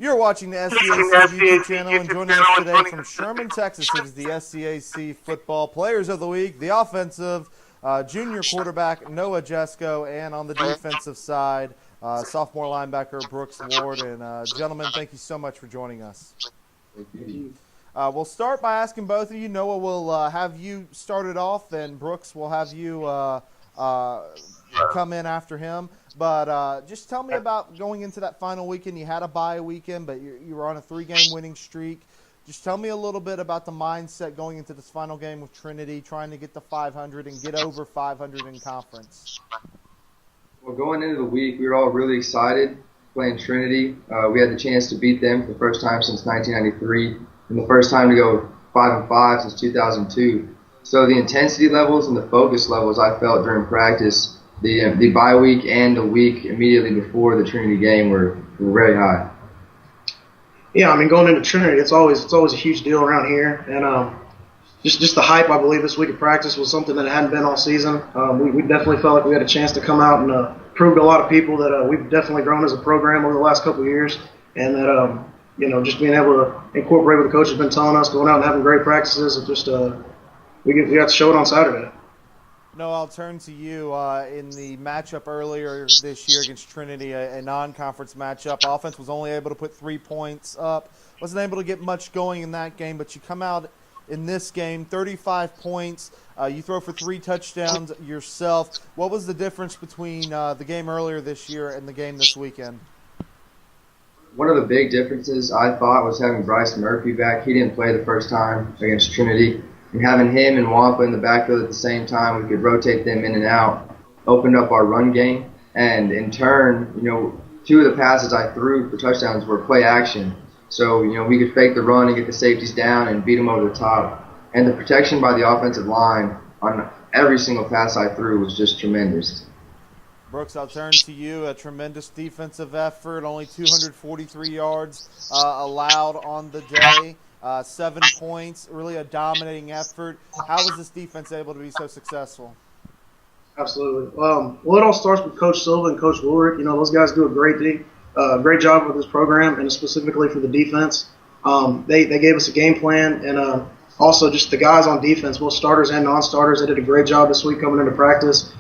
You're watching the SCAC YouTube channel and joining us today from Sherman, Texas. It is the SCAC Football Players of the Week, the offensive junior quarterback Noah Jesko, and on the defensive side, sophomore linebacker Brooks Ward. And gentlemen, thank you so much for joining us. Thank you. We'll start by asking both of you. Noah will have you started off, and Brooks will have you come in after him. But just tell me about going into that final weekend. You had a bye weekend, but you were on a 3-game winning streak. Just tell me a little bit about the mindset going into this final game with Trinity, trying to get to 500 and get over 500 in conference. Well, going into the week, we were all really excited playing Trinity. We had the chance to beat them for the first time since 1993 and the first time to go 5-5 since 2002. So the intensity levels and the focus levels I felt during practice, the bye week and the week immediately before the Trinity game were very high. Yeah, I mean, going into Trinity, it's always a huge deal around here, and just the hype. I believe this week of practice was something that hadn't been all season. We definitely felt like we had a chance to come out and prove to a lot of people that we've definitely grown as a program over the last couple of years, and that just being able to incorporate what the coach has been telling us, going out and having great practices, and just we got to show it on Saturday. No, I'll turn to you. In the matchup earlier this year against Trinity, a non-conference matchup, offense was only able to put 3 points up. Wasn't able to get much going in that game, but you come out in this game, 35 points. You throw for 3 touchdowns yourself. What was the difference between the game earlier this year and the game this weekend? One of the big differences I thought was having Bryce Murphy back. He didn't play the first time against Trinity. And having him and Wampa in the backfield at the same time, we could rotate them in and out, opened up our run game. And in turn, 2 of the passes I threw for touchdowns were play action. So, we could fake the run and get the safeties down and beat them over the top. And the protection by the offensive line on every single pass I threw was just tremendous. Brooks, I'll turn to you. A tremendous defensive effort, only 243 yards allowed on the day. 7 points, really a dominating effort. How was this defense able to be so successful? Absolutely. Well, it all starts with Coach Silva and Coach Woolrick. Those guys do a great job with this program, and specifically for the defense. They gave us a game plan, and also just the guys on defense, both starters and non-starters, they did a great job this week coming into practice,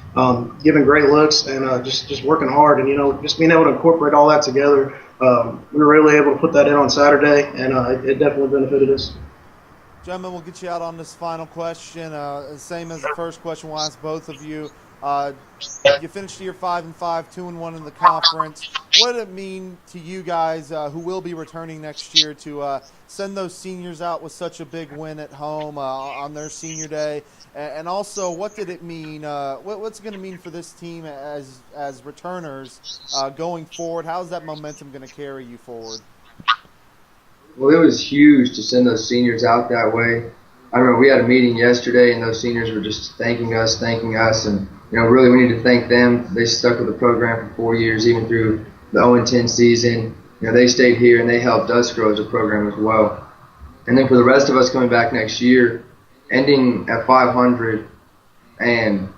giving great looks and just working hard. And, just being able to incorporate all that together, we were really able to put that in on Saturday, and it definitely benefited us. Gentlemen, we'll get you out on this final question. Same as the first question, we'll ask both of you. You finished the year 5-5, 2-1 in the conference. What did it mean to you guys who will be returning next year to send those seniors out with such a big win at home on their senior day? And also, what did it mean? What's it going to mean for this team as returners going forward? How's that momentum going to carry you forward? Well, it was huge to send those seniors out that way. I remember we had a meeting yesterday, and those seniors were just thanking us, and really we need to thank them. They stuck with the program for 4 years, even through the 0-10 season. They stayed here and they helped us grow as a program as well. And then for the rest of us coming back next year, ending at 500 and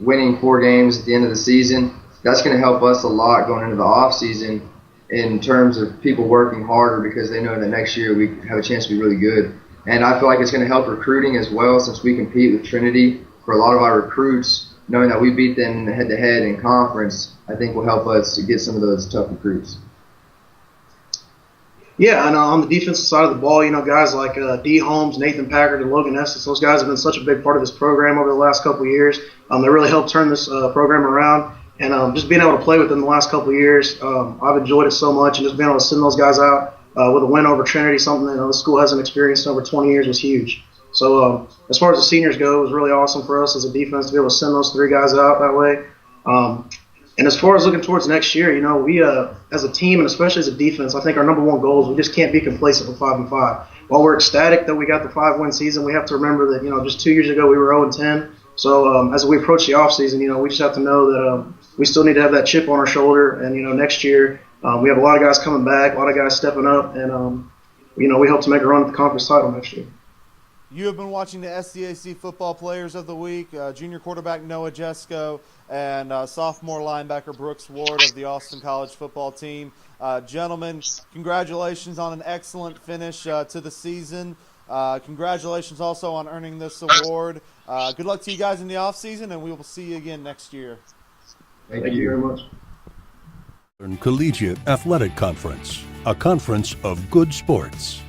winning 4 games at the end of the season, that's going to help us a lot going into the off season in terms of people working harder, because they know that next year we have a chance to be really good. And I feel like it's going to help recruiting as well, since we compete with Trinity. For a lot of our recruits, knowing that we beat them head-to-head in conference, I think will help us to get some of those tough recruits. Yeah, and on the defensive side of the ball, guys like D. Holmes, Nathan Packard, and Logan Estes, those guys have been such a big part of this program over the last couple of years. They really helped turn this program around. And just being able to play with them the last couple of years, I've enjoyed it so much. And just being able to send those guys out with a win over Trinity, something that the school hasn't experienced in over 20 years, was huge. So as far as the seniors go, it was really awesome for us as a defense to be able to send those 3 guys out that way. And as far as looking towards next year, we as a team, and especially as a defense, I think our number one goal is we just can't be complacent with 5-5. While we're ecstatic that we got the 5-win season, we have to remember that just 2 years ago we were 0-10. So as we approach the offseason, we just have to know that we still need to have that chip on our shoulder. And next year we have a lot of guys coming back, a lot of guys stepping up, and we hope to make a run at the conference title next year. You have been watching the SCAC Football Players of the Week. Junior quarterback Noah Jesko and sophomore linebacker Brooks Ward of the Austin College football team. Gentlemen, congratulations on an excellent finish to the season. Congratulations also on earning this award. Good luck to you guys in the offseason, and we will see you again next year. Thank you very much. Collegiate Athletic Conference, a conference of good sports.